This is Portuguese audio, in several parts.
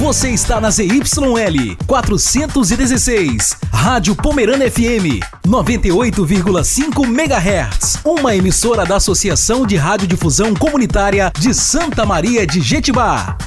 Você está na ZYL 416, Rádio Pomerana FM 98,5 MHz, uma emissora da Associação de Radiodifusão Comunitária de Santa Maria de Jetibá.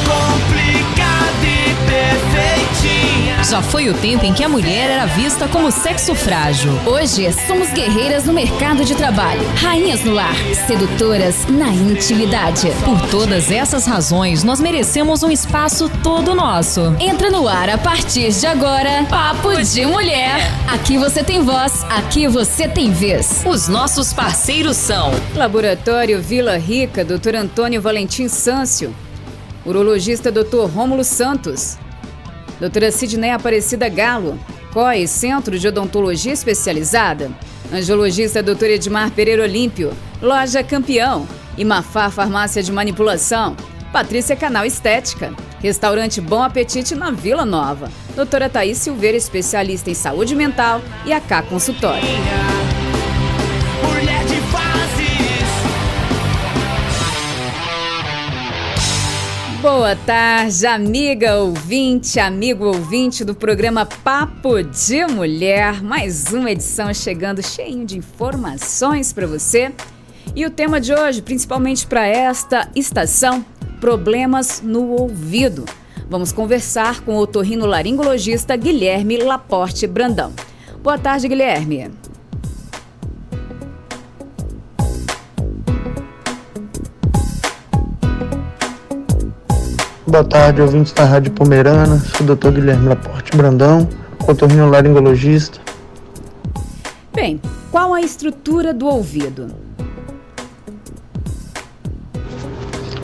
Complicada e perfeitinha. Já foi o tempo em que a mulher era vista como sexo frágil. Hoje somos guerreiras no mercado de trabalho, rainhas no lar, sedutoras na intimidade. Por todas essas razões, nós merecemos um espaço todo nosso. Entra no ar a partir de agora, Papo de Mulher. Aqui você tem voz, aqui você tem vez. Os nossos parceiros são Laboratório Vila Rica, Dr. Antônio Valentim Sâncio, urologista Dr. Rômulo Santos, doutora Sidneia Aparecida Galo, COE, Centro de Odontologia Especializada, angiologista Dr. Edmar Pereira Olímpio, Loja Campeão, Imafá Farmácia de Manipulação, Patrícia Canal Estética, Restaurante Bom Apetite na Vila Nova, doutora Thaís Silveira, especialista em saúde mental, e a K Consultório. Mulher de fases. Boa tarde, amiga ouvinte, amigo ouvinte do programa Papo de Mulher. Mais uma edição chegando cheinho de informações para você. E o tema de hoje, principalmente para esta estação, problemas no ouvido. Vamos conversar com o otorrinolaringologista Guilherme Laporte Brandão. Boa tarde, Guilherme. Boa tarde, ouvintes da Rádio Pomerana. Sou o Dr. Guilherme Laporte Brandão, otorrinolaringologista. Bem, qual a estrutura do ouvido?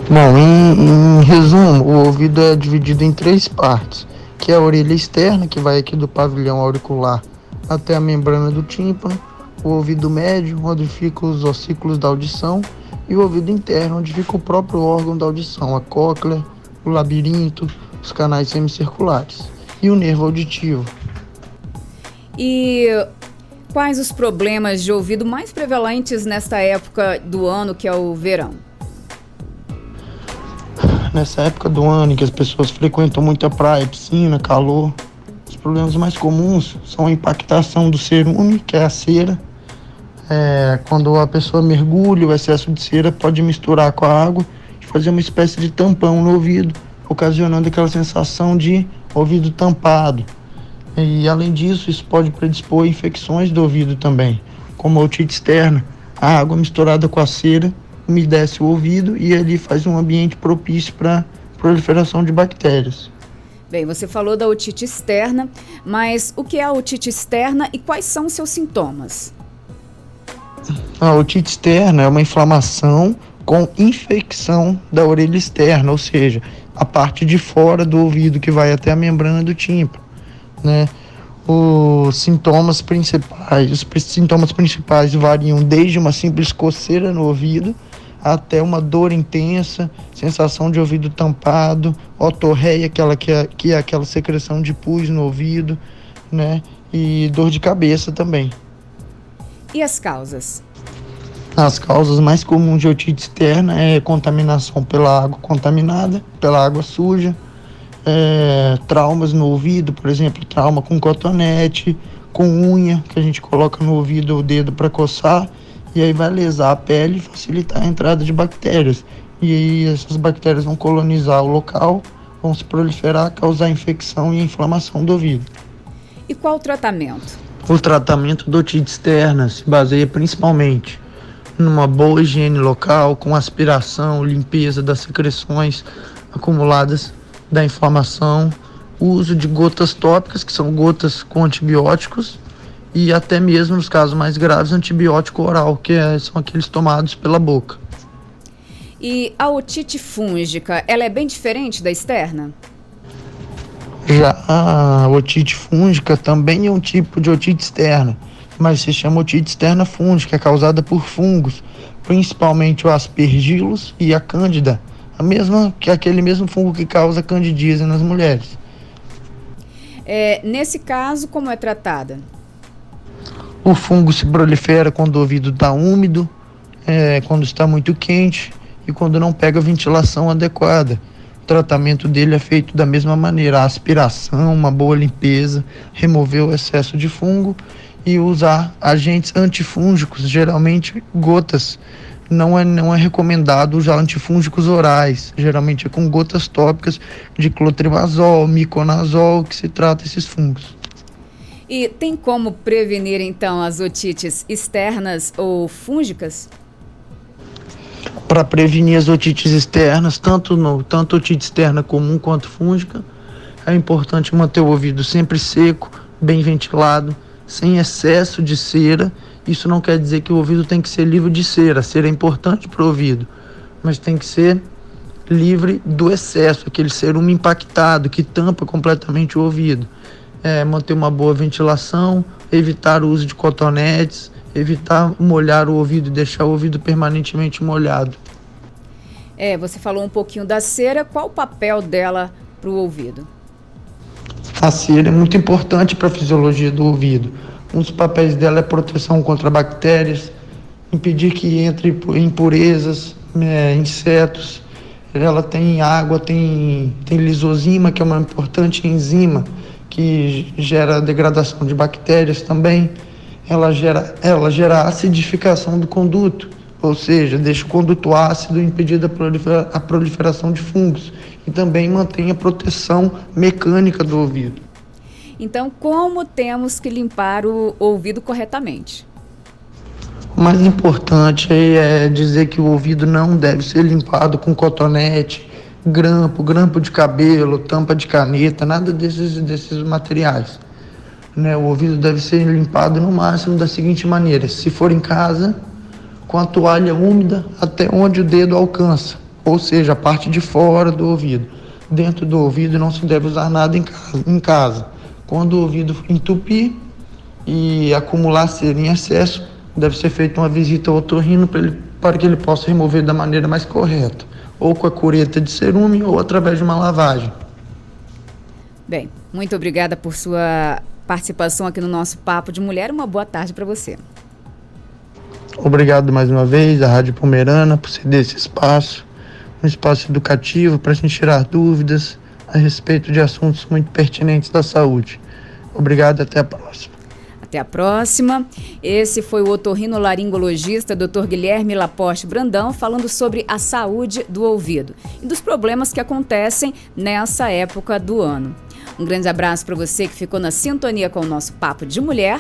Bom, em resumo, o ouvido é dividido em 3 partes, que é a orelha externa, que vai aqui do pavilhão auricular até a membrana do tímpano, o ouvido médio, onde ficam os ossículos da audição, e o ouvido interno, onde fica o próprio órgão da audição, a cóclea, o labirinto, os canais semicirculares e o nervo auditivo. E quais os problemas de ouvido mais prevalentes nesta época do ano, que é o verão? Nessa época do ano em que as pessoas frequentam muita praia, piscina, calor, os problemas mais comuns são a impactação do cerume, que é a cera. Quando a pessoa mergulha, o excesso de cera pode misturar com a água e fazer uma espécie de tampão no ouvido, ocasionando aquela sensação de ouvido tampado. E além disso, isso pode predispor a infecções do ouvido também, como a otite externa. A água misturada com a cera umedece o ouvido e ali faz um ambiente propício para proliferação de bactérias. Bem, você falou da otite externa, mas o que é a otite externa e quais são os seus sintomas? A otite externa é uma inflamação com infecção da orelha externa, ou seja, a parte de fora do ouvido que vai até a membrana do tímpano, né? Os sintomas principais variam desde uma simples coceira no ouvido até uma dor intensa, sensação de ouvido tampado, otorreia, que é aquela secreção de pus no ouvido, né? E dor de cabeça também. E as causas? As causas mais comuns de otite externa é contaminação pela água contaminada, pela água suja, traumas no ouvido, por exemplo, trauma com cotonete, com unha, que a gente coloca no ouvido o dedo para coçar, e aí vai lesar a pele e facilitar a entrada de bactérias. E aí essas bactérias vão colonizar o local, vão se proliferar, causar infecção e inflamação do ouvido. E qual o tratamento? O tratamento da otite externa se baseia principalmente numa boa higiene local, com aspiração, limpeza das secreções acumuladas da inflamação, o uso de gotas tópicas, que são gotas com antibióticos, e até mesmo, nos casos mais graves, antibiótico oral, que são aqueles tomados pela boca. E a otite fúngica, ela é bem diferente da externa? Já a otite fúngica também é um tipo de otite externa, mas se chama otite externa fúngica, é causada por fungos, principalmente o aspergillus e a cândida, aquele mesmo fungo que causa candidíase nas mulheres. Nesse caso, como é tratada? O fungo se prolifera quando o ouvido está úmido, quando está muito quente e quando não pega ventilação adequada. O tratamento dele é feito da mesma maneira, a aspiração, uma boa limpeza, remover o excesso de fungo e usar agentes antifúngicos, geralmente gotas. Não é recomendado usar antifúngicos orais, geralmente é com gotas tópicas de clotrimazol, miconazol, que se trata esses fungos. E tem como prevenir, então, as otites externas ou fúngicas? Para prevenir as otites externas, tanto otite externa comum quanto fúngica, é importante manter o ouvido sempre seco, bem ventilado, sem excesso de cera. Isso não quer dizer que o ouvido tem que ser livre de cera. A cera é importante para o ouvido, mas tem que ser livre do excesso, aquele cerume impactado que tampa completamente o ouvido. Manter uma boa ventilação, evitar o uso de cotonetes, evitar molhar o ouvido e deixar o ouvido permanentemente molhado. Você falou um pouquinho da cera, qual o papel dela para o ouvido? A cera é muito importante para a fisiologia do ouvido. Um dos papéis dela é proteção contra bactérias, impedir que entre impurezas, insetos. Ela tem água, tem lisozima, que é uma importante enzima que gera degradação de bactérias também. Ela gera acidificação do conduto, ou seja, deixa o conduto ácido impedindo a proliferação de fungos e também mantém a proteção mecânica do ouvido. Então, como temos que limpar o ouvido corretamente? O mais importante é dizer que o ouvido não deve ser limpado com cotonete, grampo de cabelo, tampa de caneta, nada desses materiais. O ouvido deve ser limpado no máximo da seguinte maneira: se for em casa, com a toalha úmida até onde o dedo alcança, ou seja, a parte de fora do ouvido. Dentro do ouvido não se deve usar nada em casa. Quando o ouvido entupir e acumular cera em excesso, deve ser feita uma visita ao otorrino para que ele possa remover da maneira mais correta, ou com a cureta de cerume ou através de uma lavagem. Bem, muito obrigada por sua participação aqui no nosso Papo de Mulher. Uma boa tarde para você. Obrigado mais uma vez à Rádio Pomerana por ceder esse espaço, um espaço educativo para a gente tirar dúvidas a respeito de assuntos muito pertinentes da saúde. Obrigado, até a próxima. Até a próxima. Esse foi o otorrinolaringologista Dr. Guilherme Laporte Brandão falando sobre a saúde do ouvido e dos problemas que acontecem nessa época do ano. Um grande abraço para você que ficou na sintonia com o nosso Papo de Mulher.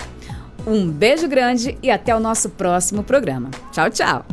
Um beijo grande e até o nosso próximo programa. Tchau, tchau.